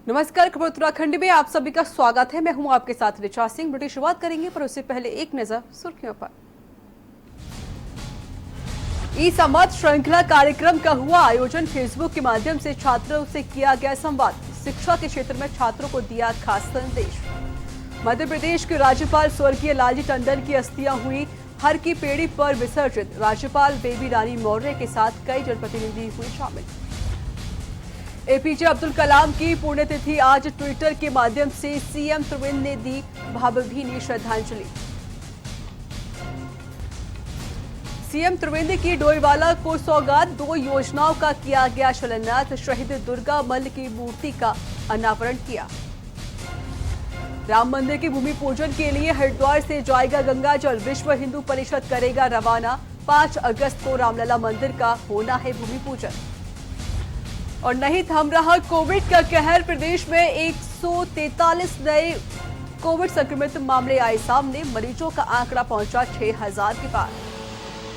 नमस्कार, खबर उत्तराखंड में आप सभी का स्वागत है। मैं हूं आपके साथ ऋचा सिंह। बुलेटिन शुरुआत करेंगे पर उससे पहले एक नजर सुर्खियों पर। ई संवाद श्रृंखला कार्यक्रम का हुआ आयोजन। फेसबुक के माध्यम से छात्रों से किया गया संवाद। शिक्षा के क्षेत्र में छात्रों को दिया खास संदेश। मध्य प्रदेश के राज्यपाल स्वर्गीय लालजी टंडन की अस्थियां हुई हर की पेड़ी पर विसर्जित। राज्यपाल बेबी रानी मौर्य के साथ कई जनप्रतिनिधि हुए शामिल। एपीजे अब्दुल कलाम की पुण्यतिथि आज। ट्विटर के माध्यम से सीएम त्रिवेंद्र ने दी भावभीनी श्रद्धांजलि। सीएम त्रिवेंद्र की डोईवाला को सौगात। 2 योजनाओं का किया गया शिलान्यास। शहीद दुर्गा मल्ल की मूर्ति का अनावरण किया। राम मंदिर के भूमि पूजन के लिए हरिद्वार से जाएगा गंगा जल। विश्व हिंदू परिषद करेगा रवाना। 5 अगस्त को रामलला मंदिर का होना है भूमि पूजन। और नहीं थम रहा कोविड का कहर। प्रदेश में 143 नए कोविड संक्रमित मामले आए सामने। मरीजों का आंकड़ा पहुंचा 6000 के पार।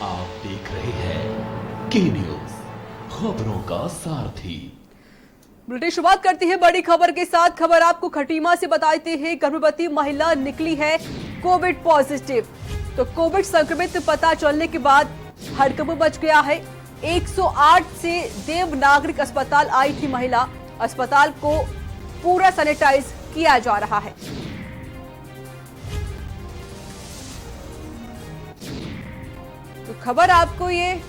आप देख रहे हैं के न्यूज, खबरों का सारथी। बुलेटिन शुरुआत करती है बड़ी खबर के साथ। खबर आपको खटीमा से बताते हैं। गर्भवती महिला निकली है कोविड पॉजिटिव। तो कोविड संक्रमित पता चलने के बाद हड़कंप मच गया है। 108 से देवनागरिक अस्पताल आई थी महिला। अस्पताल को पूरा सैनिटाइज किया जा रहा है। तो खबर आपको ये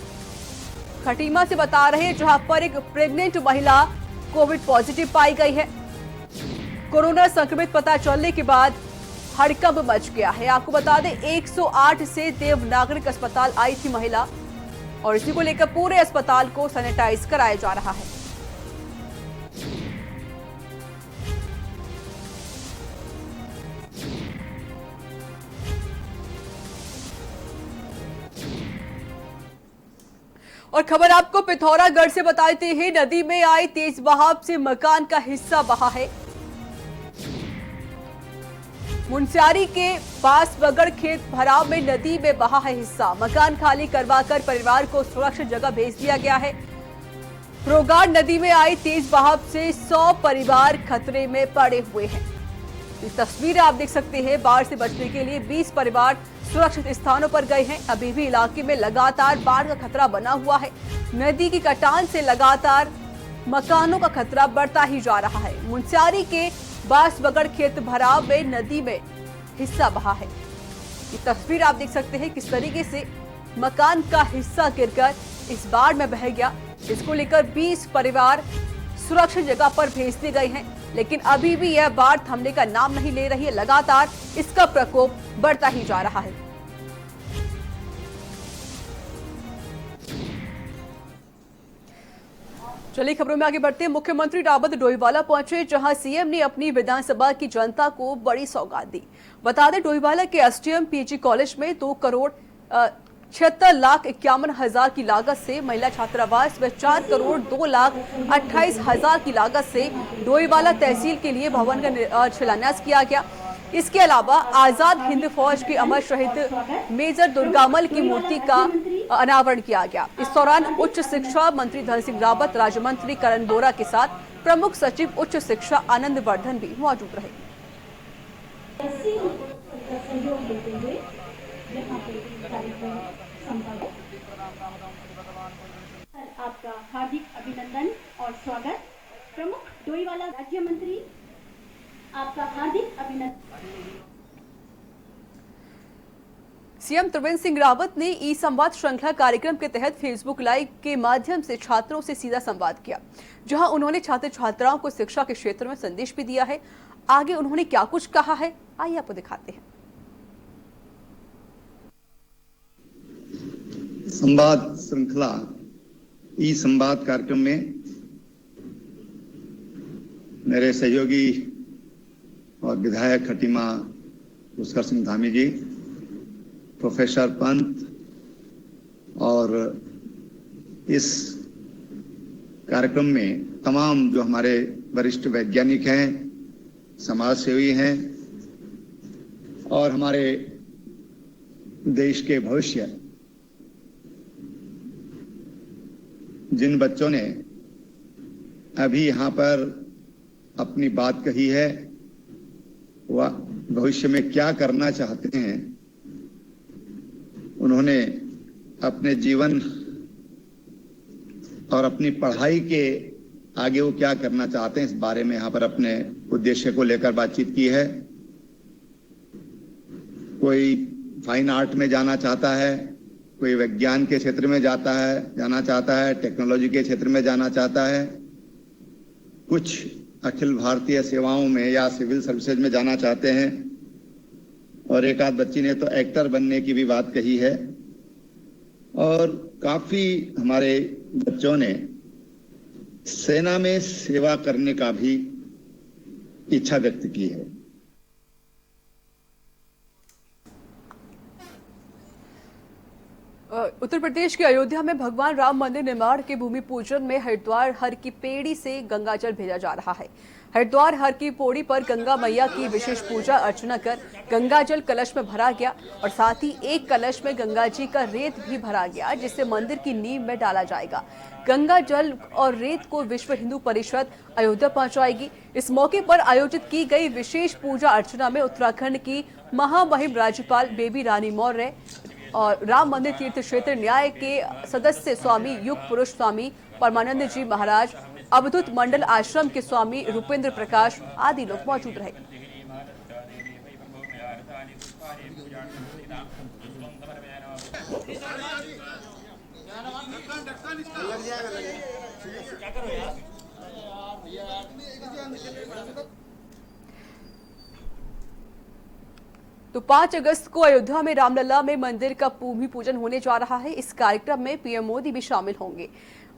खटीमा से बता रहे हैं, जहां पर एक प्रेग्नेंट महिला कोविड पॉजिटिव पाई गई है। कोरोना संक्रमित पता चलने के बाद हड़कंप मच गया है। आपको बता दें 108 से देवनागरिक अस्पताल आई थी महिला और इसी को लेकर पूरे अस्पताल को सैनिटाइज कराया जा रहा है। और खबर आपको पिथौरागढ़ से बताते हैं। नदी में आई तेज बहाव से मकान का हिस्सा बहा है। मुनस्यारी के पास बगड़ खेत भराव में नदी में बहा है हिस्सा। मकान खाली करवाकर परिवार को सुरक्षित जगह भेज दिया गया है। रोगाड़ नदी में आई तेज बहाव से 100 परिवार खतरे में पड़े हुए हैं। इस तस्वीर आप देख सकते हैं। बाढ़ से बचने के लिए 20 परिवार सुरक्षित स्थानों पर गए हैं। अभी भी इलाके में लगातार बाढ़ का खतरा बना हुआ है। नदी की कटान से लगातार मकानों का खतरा बढ़ता ही जा रहा है। मुनस्यारी के बांसबगड़ खेत भराव में नदी में हिस्सा बहा है। ये तस्वीर आप देख सकते हैं किस तरीके से मकान का हिस्सा गिरकर इस बाढ़ में बह गया। इसको लेकर 20 परिवार सुरक्षित जगह पर भेज दिए गए हैं, लेकिन अभी भी यह बाढ़ थमने का नाम नहीं ले रही है। लगातार इसका प्रकोप बढ़ता ही जा रहा है। चलिए खबरों में आगे बढ़ते हैं। मुख्यमंत्री रावत डोईवाला पहुंचे, जहां सीएम ने अपनी विधानसभा की जनता को बड़ी सौगात दी। बता दें डोईवाला के एसटीएम पीजी कॉलेज में 2,76,51,000 की लागत से महिला छात्रावास व 4,02,28,000 की लागत से डोईवाला तहसील के लिए भवन का शिलान्यास किया गया। इसके अलावा आजाद हिंद फौज के अमर शहीद मेजर दुर्गामल की मूर्ति का अनावरण किया गया। इस दौरान उच्च शिक्षा मंत्री धन सिंह रावत, राज्य मंत्री करण बोरा के साथ प्रमुख सचिव उच्च शिक्षा आनंद वर्धन भी मौजूद रहे। आपका हार्दिक अभिनंदन और स्वागत। प्रमुख डोईवाला राज्य मंत्री, आपका हार्दिक अभिनंदन। सीएम त्रिवेंद्र सिंह रावत ने ई संवाद श्रृंखला कार्यक्रम के तहत फेसबुक लाइव के माध्यम से छात्रों से सीधा संवाद किया, जहां उन्होंने छात्र छात्राओं को शिक्षा के क्षेत्र में संदेश भी दिया है। आगे उन्होंने क्या कुछ कहा है, आइए आपको दिखाते हैं। संवाद श्रृंखला ई संवाद कार्यक्रम में मेरे सहयोगी और विधायक खटीमा पुष्कर सिंह धामी जी, प्रोफेसर पंत और इस कार्यक्रम में तमाम जो हमारे वरिष्ठ वैज्ञानिक हैं, समाज सेवी हैं और हमारे देश के भविष्य जिन बच्चों ने अभी यहाँ पर अपनी बात कही है, वह भविष्य में क्या करना चाहते हैं, उन्होंने अपने जीवन और अपनी पढ़ाई के आगे वो क्या करना चाहते हैं इस बारे में यहाँ पर अपने उद्देश्य को लेकर बातचीत की है। कोई फाइन आर्ट में जाना चाहता है, कोई विज्ञान के क्षेत्र में जाना चाहता है, टेक्नोलॉजी के क्षेत्र में जाना चाहता है, कुछ अखिल भारतीय सेवाओं में या सिविल सर्विसेज में जाना चाहते हैं, और एक आध बच्ची ने तो एक्टर बनने की भी बात कही है। और काफी हमारे बच्चों ने सेना में सेवा करने का भी इच्छा व्यक्त की है। उत्तर प्रदेश के अयोध्या में भगवान राम मंदिर निर्माण के भूमि पूजन में हरिद्वार हर की पेड़ी से गंगाजल भेजा जा रहा है। हरिद्वार हर की पौड़ी पर गंगा मैया की विशेष पूजा अर्चना कर गंगाजल कलश में भरा गया और साथ ही एक कलश में गंगा जी का रेत भी भरा गया, जिसे मंदिर की नींव में डाला जाएगा। गंगा जल और रेत को विश्व हिंदू परिषद अयोध्या पहुंचाएगी। इस मौके पर आयोजित की गई विशेष पूजा अर्चना में उत्तराखंड की महामहिम राज्यपाल बेबी रानी मौर्य और राम मंदिर तीर्थ क्षेत्र न्याय के सदस्य स्वामी युग पुरुष स्वामी परमानंद जी महाराज, अवधूत मंडल आश्रम के स्वामी रूपेंद्र प्रकाश आदि लोग मौजूद रहे। तो 5 अगस्त को अयोध्या में रामलला में मंदिर का भूमि पूजन होने जा रहा है। इस कार्यक्रम में पीएम मोदी भी शामिल होंगे।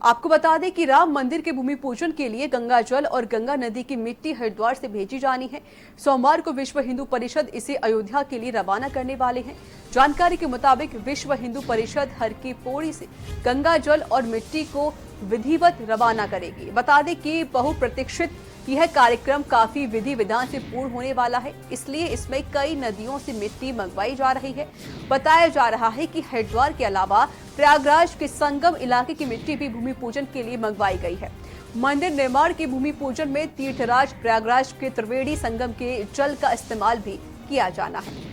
आपको बता दें कि राम मंदिर के भूमि पूजन के लिए गंगा जल और गंगा नदी की मिट्टी हरिद्वार से भेजी जानी है। सोमवार को विश्व हिंदू परिषद इसे अयोध्या के लिए रवाना करने वाले हैं। जानकारी के मुताबिक विश्व हिंदू परिषद हर की पौड़ी से गंगा जल और मिट्टी को विधिवत रवाना करेगी। बता दें कि बहुप्रतीक्षित यह कार्यक्रम काफी विधि विधान से पूर्ण होने वाला है, इसलिए इसमें कई नदियों से मिट्टी मंगवाई जा रही है। बताया जा रहा है कि हरिद्वार के अलावा प्रयागराज के संगम इलाके की मिट्टी भी भूमि पूजन के लिए मंगवाई गई है। मंदिर निर्माण के भूमि पूजन में तीर्थराज प्रयागराज के त्रिवेणी संगम के जल का इस्तेमाल भी किया जाना है।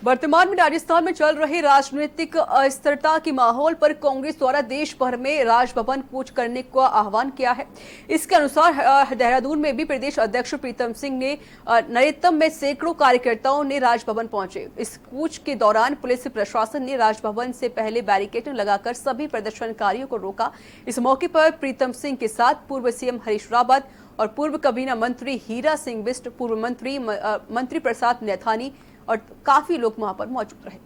वर्तमान में राजस्थान में चल रहे राजनीतिक अस्थिरता के माहौल पर कांग्रेस द्वारा देश भर में राजभवन कूच करने का आह्वान किया है। इसके अनुसार देहरादून में भी प्रदेश अध्यक्ष प्रीतम सिंह ने नरेतम में सैकड़ों कार्यकर्ताओं ने राजभवन पहुंचे। इस कूच के दौरान पुलिस प्रशासन ने राजभवन से पहले बैरिकेडिंग लगाकर सभी प्रदर्शनकारियों को रोका। इस मौके पर प्रीतम सिंह के साथ पूर्व सीएम हरीश रावत और पूर्व कैबिनेट मंत्री हीरा सिंह बिष्ट, पूर्व मंत्री प्रसाद नैथानी और काफी लोग वहां पर मौजूद रहे।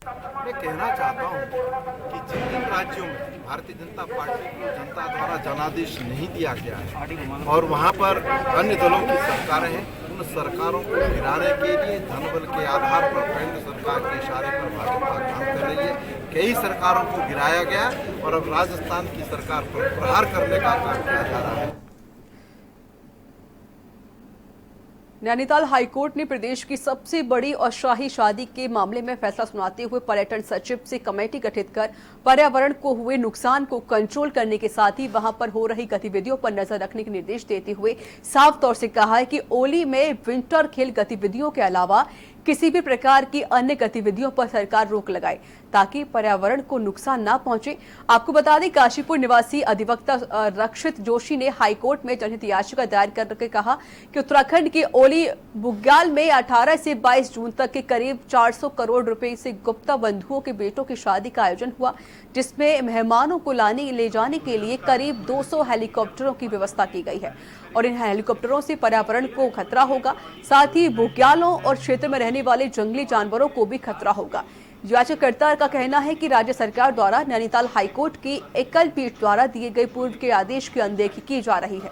मैं कहना चाहता हूं कि जिन जिन राज्यों में भारतीय जनता पार्टी को जनता द्वारा जनादेश नहीं दिया गया है और वहां पर अन्य दलों की सरकारें हैं, उन सरकारों को गिराने के लिए धनबल के आधार पर केंद्र सरकार के इशारे पर भाजपा काम कर रही है। कई सरकारों को गिराया गया और अब राजस्थान की सरकार पर प्रहार करने का काम किया जा रहा है। नैनीताल हाईकोर्ट ने प्रदेश की सबसे बड़ी और शाही शादी के मामले में फैसला सुनाते हुए पर्यटन सचिव से कमेटी गठित कर पर्यावरण को हुए नुकसान को कंट्रोल करने के साथ ही वहां पर हो रही गतिविधियों पर नजर रखने के निर्देश देते हुए साफ तौर से कहा है कि ओली में विंटर खेल गतिविधियों के अलावा किसी भी प्रकार की अन्य गतिविधियों पर सरकार रोक लगाए ताकि पर्यावरण को नुकसान न पहुंचे। आपको बता दें, काशीपुर निवासी अधिवक्ता रक्षित जोशी ने हाईकोर्ट में जनहित याचिका दायर करके कहा कि उत्तराखंड के ओली बुग्याल में 18 से 22 जून तक के करीब 400 करोड़ रुपए से गुप्ता बंधुओं के बेटों की शादी का आयोजन हुआ, जिसमें मेहमानों को ले जाने के लिए करीब 200 हेलीकॉप्टरों की व्यवस्था की गई है और इन हेलीकॉप्टरों से पर्यावरण को खतरा होगा, साथ ही बुग्यालों और क्षेत्र में रहने वाले जंगली जानवरों को भी खतरा होगा। याचिकाकर्ता का कहना है कि राज्य सरकार द्वारा नैनीताल हाईकोर्ट की एकल पीठ द्वारा दिए गए पूर्व के आदेश की अनदेखी की जा रही है।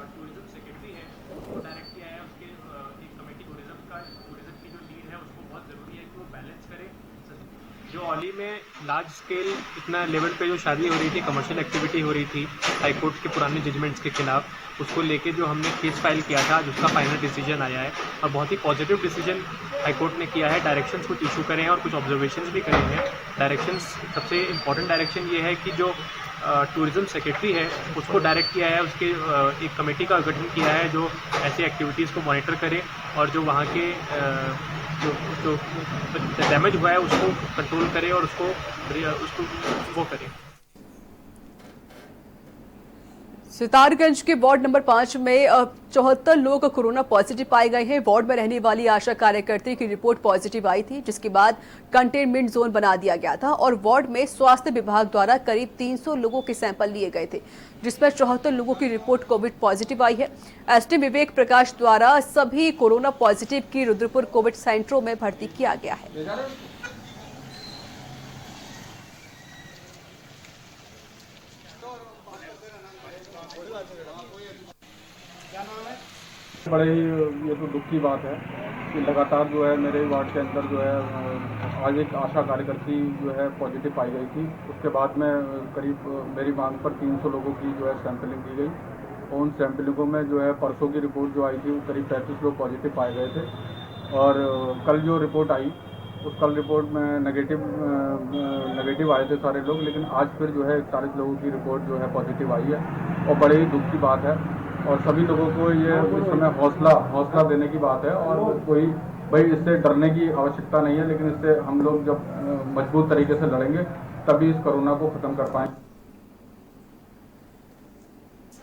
जो मौली में लार्ज स्केल इतना लेवल पे जो शादी हो रही थी, कमर्शियल एक्टिविटी हो रही थी हाईकोर्ट के पुराने जजमेंट्स के खिलाफ, उसको लेके जो हमने केस फाइल किया था, जिसका फाइनल डिसीजन आया है और बहुत ही पॉजिटिव डिसीजन हाईकोर्ट ने किया है। डायरेक्शंस कुछ इशू करे हैं और कुछ ऑब्जर्वेशंस भी करे हैं। डायरेक्शंस, सबसे इम्पॉर्टेंट डायरेक्शन ये है कि जो टूरिज्म सेक्रेटरी है उसको डायरेक्ट किया है, उसके एक कमेटी का गठन किया है जो ऐसी एक्टिविटीज़ को मॉनिटर करे और जो वहाँ के जो डैमेज हुआ है उसको कंट्रोल करे और उसको वो करे। सितारगंज के वार्ड नंबर 5 में 74 लोग कोरोना पॉजिटिव पाए गए हैं। वार्ड में रहने वाली आशा कार्यकर्त्री की रिपोर्ट पॉजिटिव आई थी, जिसके बाद कंटेनमेंट जोन बना दिया गया था और वार्ड में स्वास्थ्य विभाग द्वारा करीब 300 लोगों के सैंपल लिए गए थे, जिसमें 74 लोगों की रिपोर्ट कोविड पॉजिटिव आई है। एसडीएम विवेक प्रकाश द्वारा सभी कोरोना पॉजिटिव की रुद्रपुर कोविड सेंटरों में भर्ती किया गया है। बड़े ही ये तो दुख की बात है कि लगातार जो है मेरे वार्ड के अंदर जो है आज एक आशा कार्यकर्ती जो है पॉजिटिव पाई गई थी। उसके बाद में करीब मेरी मांग पर 300 लोगों की जो है सैंपलिंग की गई और उन सैंपलिंगों में जो है परसों की रिपोर्ट जो आई थी वो करीब 35 लोग पॉजिटिव पाए गए थे और कल जो रिपोर्ट आई उस कल रिपोर्ट में नेगेटिव आए थे सारे लोग, लेकिन आज फिर जो है 41 लोगों की रिपोर्ट जो है पॉजिटिव आई है और बड़े ही दुख की बात है और सभी लोगों को ये इस समय हौसला देने की बात है और कोई भाई इससे डरने की आवश्यकता नहीं है, लेकिन इससे हम लोग जब मजबूत तरीके से लड़ेंगे तभी इस कोरोना को खत्म कर पाएंगे।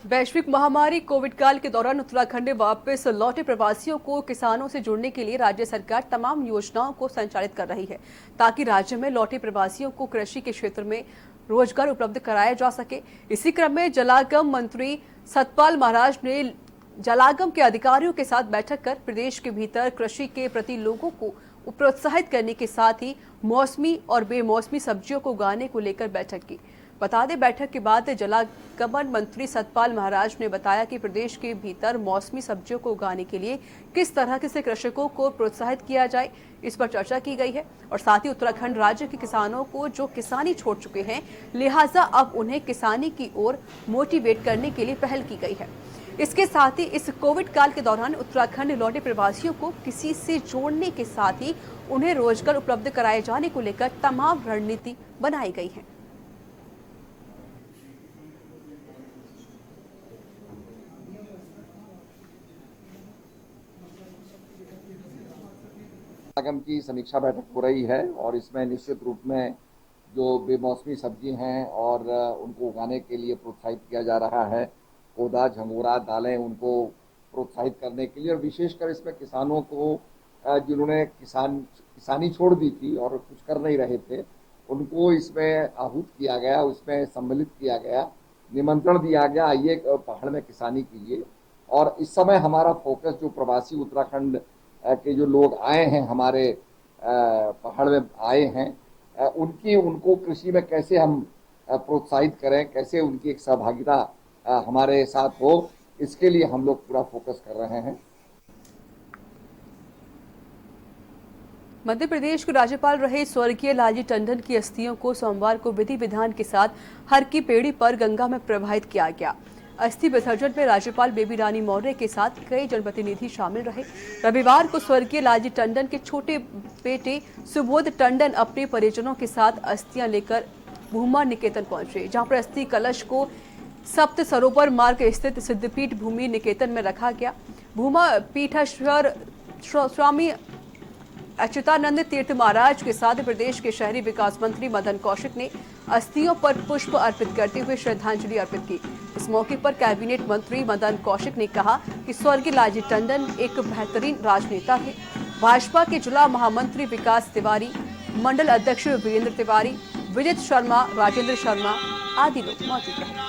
वैश्विक महामारी कोविड काल के दौरान उत्तराखंड में वापस लौटे प्रवासियों को किसानों से जुड़ने के लिए राज्य सरकार तमाम योजनाओं को संचालित कर रही है, ताकि राज्य में लौटे प्रवासियों को कृषि के क्षेत्र में रोजगार उपलब्ध कराया जा सके। इसी क्रम में जलागम मंत्री सतपाल महाराज ने जलागम के अधिकारियों के साथ बैठक कर प्रदेश के भीतर कृषि के प्रति लोगों को प्रोत्साहित करने के साथ ही मौसमी और बेमौसमी सब्जियों को उगाने को लेकर बैठक की। बता दें, बैठक के बाद जलागमन मंत्री सतपाल महाराज ने बताया कि प्रदेश के भीतर मौसमी सब्जियों को उगाने के लिए किस तरह से कृषकों को प्रोत्साहित किया जाए, इस पर चर्चा की गई है और साथ ही उत्तराखंड राज्य के किसानों को जो किसानी छोड़ चुके हैं, लिहाजा अब उन्हें किसानी की ओर मोटिवेट करने के लिए पहल की गई है। इसके साथ ही इस कोविड काल के दौरान उत्तराखंड लौटे प्रवासियों को किसी से जोड़ने के साथ ही उन्हें रोजगार उपलब्ध कराए जाने को लेकर तमाम रणनीति बनाई गई है। जलागम की समीक्षा बैठक हो रही है और इसमें निश्चित रूप में जो बेमौसमी सब्जी हैं और उनको उगाने के लिए प्रोत्साहित किया जा रहा है, पौधा, झंगोरा, दालें, उनको प्रोत्साहित करने के लिए और विशेषकर इसमें किसानों को जिन्होंने किसानी छोड़ दी थी और कुछ कर नहीं रहे थे, उनको इसमें आहूत किया गया, उसमें सम्मिलित किया गया, निमंत्रण दिया गया, आइए पहाड़ में किसानी कीजिए। और इस समय हमारा फोकस जो प्रवासी उत्तराखंड के जो लोग आए हैं, हमारे पहाड़ में आए हैं, उनको कृषि में कैसे हम प्रोत्साहित करें, कैसे उनकी एक सहभागिता हमारे साथ हो, इसके लिए हम लोग पूरा फोकस कर रहे हैं। मध्य प्रदेश के राज्यपाल रहे स्वर्गीय लालजी टंडन की अस्थियों को सोमवार को विधि विधान के साथ हर की पेड़ी पर गंगा में प्रवाहित किया गया। अस्थि विसर्जन में राज्यपाल बेबी रानी मौर्य के साथ कई जनप्रतिनिधि शामिल रहे। रविवार को स्वर्गीय लालजी टंडन के छोटे बेटे सुबोध टंडन अपने परिजनों के साथ अस्थियां लेकर भूमा निकेतन पहुंचे, जहां पर अस्थि कलश को सप्त सरोवर मार्ग स्थित सिद्धपीठ भूमि निकेतन में रखा गया। भूमा पीठाश्वर स्वामी अच्युतानंद तीर्थ महाराज के साथ प्रदेश के शहरी विकास मंत्री मदन कौशिक ने अस्थियों पर पुष्प अर्पित करते हुए श्रद्धांजलि अर्पित की। इस मौके पर कैबिनेट मंत्री मदन कौशिक ने कहा कि स्वर्गीय लालजी टंडन एक बेहतरीन राजनेता थे। भाजपा के जिला महामंत्री विकास तिवारी, मंडल अध्यक्ष वीरेंद्र तिवारी, विजित शर्मा, राजेंद्र शर्मा आदि लोग मौजूद रहे।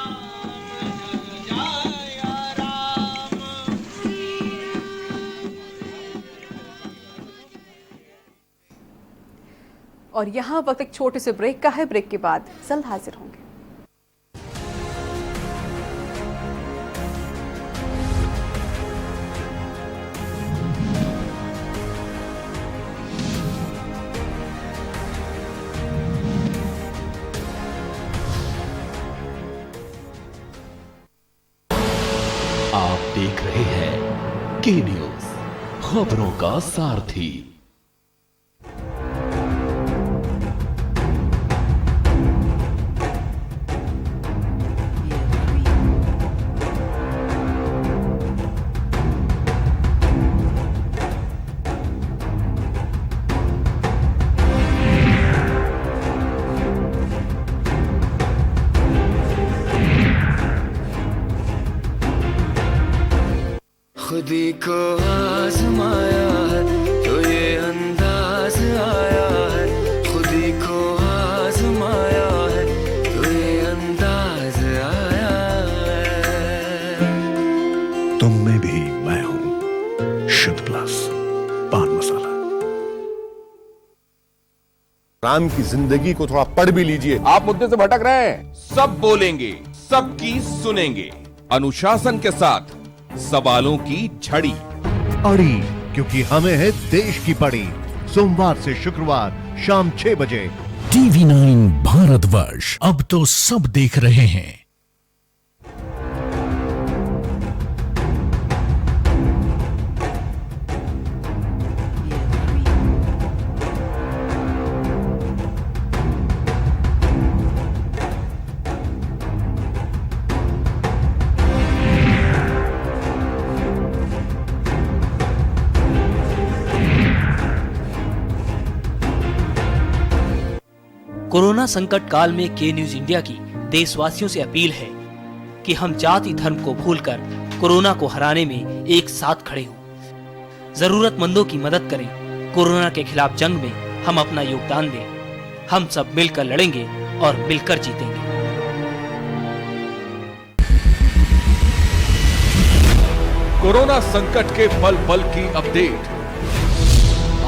और यहाँ वक्त एक छोटे से ब्रेक का है। ब्रेक के बाद जल्द हाजिर होंगे। देख रहे हैं के न्यूज, खबरों का सारथी। खुदी को आजमाया है तो ये अंदाज आया है, खुदी को आजमाया है तो ये अंदाज आया है। तुम में भी मैं हूं, शुद्ध प्लस पान मसाला। राम की जिंदगी को थोड़ा पढ़ भी लीजिए। आप मुद्दे से भटक रहे हैं। सब बोलेंगे, सबकी सुनेंगे, अनुशासन के साथ सवालों की झड़ी अड़ी, क्योंकि हमें है देश की पड़ी। सोमवार से शुक्रवार शाम 6 बजे टीवी 9 भारतवर्ष, अब तो सब देख रहे हैं। कोरोना संकट काल में के न्यूज इंडिया की देशवासियों से अपील है कि हम जाति धर्म को भूलकर कोरोना को हराने में एक साथ खड़े हों, जरूरतमंदों की मदद करें। कोरोना के खिलाफ जंग में हम अपना योगदान दें। हम सब मिलकर लड़ेंगे और मिलकर जीतेंगे। कोरोना संकट के पल पल की अपडेट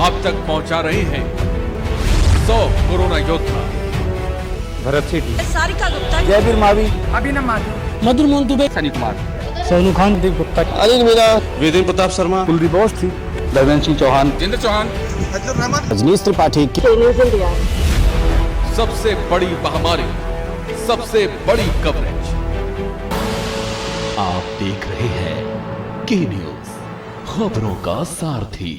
आप तक पहुंचा रहे हैं 100 कोरोना योद्धा। भरत सेठी, सारिका गुप्ता, जयवीर मावी, अभिनव माथुर, मधुर मोहन दुबे, सनी कुमार, सोनू खान, दीप गुप्ता, अनिल मीना, वेदेन प्रताप शर्मा, कुलदीप अवस्थी, दरवेंद्र सिंह चौहान, जितेंद्र चौहान, रजनीश त्रिपाठी। सबसे बड़ी महामारी, सबसे बड़ी कवरेज। आप देख रहे हैं के न्यूज, खबरों का सारथी।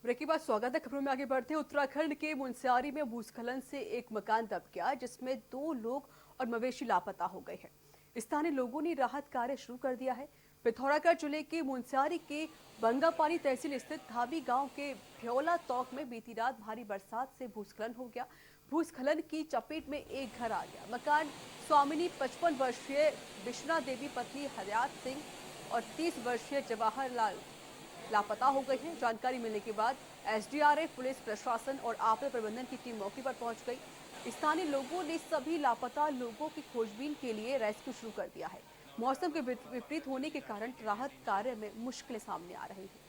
ब्रेक के बाद स्वागत है। खबरों में आगे बढ़ते हैं। उत्तराखंड के मुनस्यारी में भूस्खलन से एक मकान दब गया, जिसमें 2 लोग और मवेशी लापता हो गए हैं। स्थानीय लोगों ने राहत कार्य शुरू कर दिया है। पिथौरागढ़ जिले के मुनस्यारी के बंगापानी तहसील स्थित धाबी गांव के भ्योला तौक में बीती रात भारी बरसात से भूस्खलन हो गया। भूस्खलन की चपेट में एक घर आ गया। मकान स्वामिनी 55 वर्षीय बिश्ना देवी पत्नी हरियात सिंह और 30 वर्षीय जवाहर लाल लापता हो गए हैं। जानकारी मिलने के बाद एसडीआरएफ, पुलिस प्रशासन और आपदा प्रबंधन की टीम मौके पर पहुंच गई। स्थानीय लोगों ने सभी लापता लोगों की खोजबीन के लिए रेस्क्यू शुरू कर दिया है। मौसम के विपरीत होने के कारण राहत कार्य में मुश्किलें सामने आ रही हैं।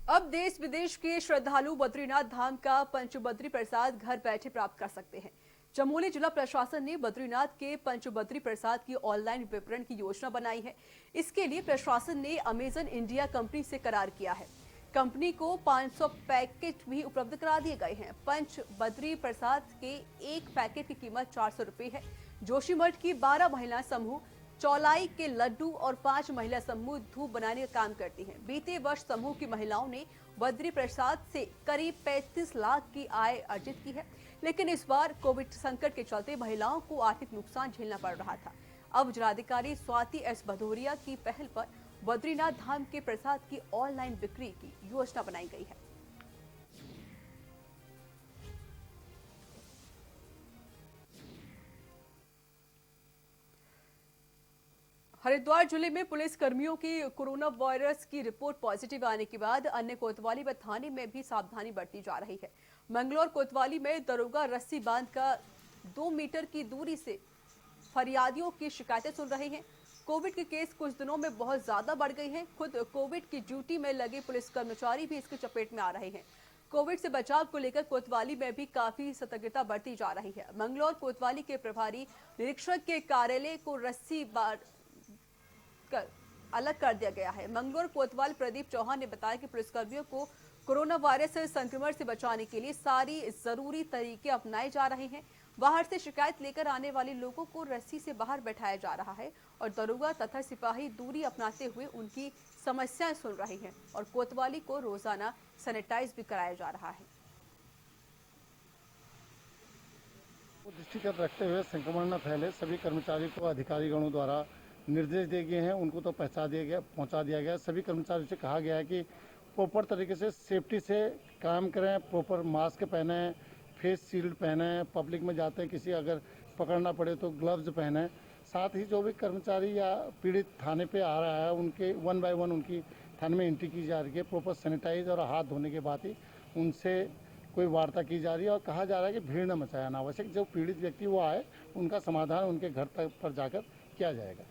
अब देश विदेश के श्रद्धालु बद्रीनाथ धाम का पंचबद्री प्रसाद घर बैठे प्राप्त कर सकते हैं। चमोली जिला प्रशासन ने बद्रीनाथ के पंचबद्री प्रसाद की ऑनलाइन वितरण की योजना बनाई है। इसके लिए प्रशासन ने अमेजन इंडिया कंपनी से करार किया है। कंपनी को 500 पैकेट भी उपलब्ध करा दिए गए हैं। पंचबद्री प्रसाद के एक पैकेट की कीमत 400 रुपए है। जोशीमठ की 12 महिला समूह चौलाई के लड्डू और 5 महिला समूह धूप बनाने का काम करती हैं। बीते वर्ष समूह की महिलाओं ने बद्री प्रसाद से करीब 35 लाख की आय अर्जित की है, लेकिन इस बार कोविड संकट के चलते महिलाओं को आर्थिक नुकसान झेलना पड़ रहा था। अब जिलाधिकारी स्वाति एस भदौरिया की पहल पर बद्रीनाथ धाम के प्रसाद की ऑनलाइन बिक्री की योजना बनाई गई है। हरिद्वार जिले में पुलिस कर्मियों की कोरोना वायरस की रिपोर्ट पॉजिटिव आने के बाद अन्य कोतवाली व थाने में भी सावधानी बरती जा रही है। मंगलौर कोतवाली में दरोगा रस्सी बांधकर 2 मीटर की दूरी से फरियादियों की शिकायतें सुन रहे हैं। कोविड के केस कुछ दिनों में बहुत ज्यादा बढ़ गए हैं। खुद कोविड की ड्यूटी में लगे पुलिस कर्मचारी भी इसकी चपेट में आ रहे हैं। कोविड से बचाव को लेकर कोतवाली में भी काफी सतर्कता बरती जा रही है। मंगलौर कोतवाली के प्रभारी निरीक्षक के कार्यालय को रस्सी अलग कर दिया गया है। मंगलौर कोतवाल प्रदीप चौहान ने बताया कि पुलिसकर्मियों को कोरोना वायरस संक्रमण से बचाने के लिए सारी जरूरी तरीके अपनाए जा रहे हैं। बाहर से शिकायत लेकर आने वाले लोगों को रस्सी से बाहर बैठाया जा रहा है और दरोगा तथा सिपाही दूरी अपनाते हुए उनकी समस्याएं सुन रहे हैं और कोतवाली को रोजाना सैनिटाइज भी कराया जा रहा है। दृष्टिगत रखते हुए संक्रमण न फैले सभी कर्मचारियों को अधिकारीगणों द्वारा निर्देश दिए गए हैं। उनको तो पहुंचा दिया गया। सभी कर्मचारियों से कहा गया है कि प्रॉपर तरीके से सेफ्टी से काम करें, प्रॉपर मास्क पहने, फेस शील्ड पहने, पब्लिक में जाते हैं किसी अगर पकड़ना पड़े तो ग्लव्स पहने। साथ ही जो भी कर्मचारी या पीड़ित थाने पे आ रहा है उनके 1 बाय 1 उनकी थाने में एंट्री की जा रही है। प्रॉपर सैनिटाइज और हाथ धोने के बाद ही उनसे कोई वार्ता की जा रही है और कहा जा रहा है कि भीड़ न मचाए। अनावश्यक जो पीड़ित व्यक्ति वो आए उनका समाधान उनके घर तक पर जाकर किया जाएगा।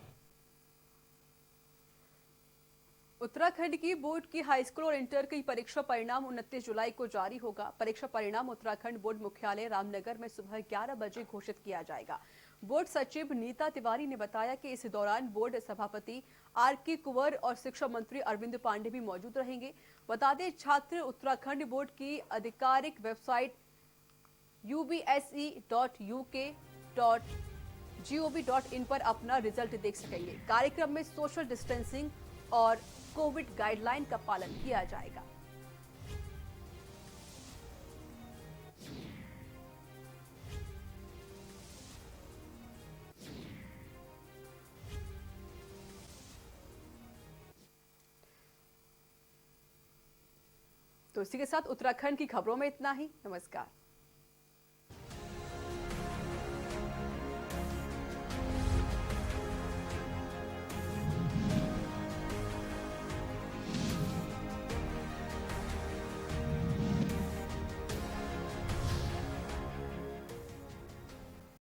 उत्तराखंड की बोर्ड की हाई स्कूल और इंटर की परीक्षा परिणाम 29 जुलाई को जारी होगा। परीक्षा परिणाम उत्तराखंड बोर्ड मुख्यालय रामनगर में सुबह 11 बजे घोषित किया जाएगा। बोर्ड सचिव नीता तिवारी ने बताया कि इस दौरान बोर्ड सभापति आर.के. कुंवर और शिक्षा मंत्री अरविंद पांडे भी मौजूद रहेंगे। बता दें, छात्र उत्तराखंड बोर्ड की आधिकारिक वेबसाइट ubse.uk.gov.in पर अपना रिजल्ट देख सकेंगे। कार्यक्रम में सोशल डिस्टेंसिंग और कोविड गाइडलाइन का पालन किया जाएगा। तो इसी के साथ उत्तराखंड की खबरों में इतना ही। नमस्कार।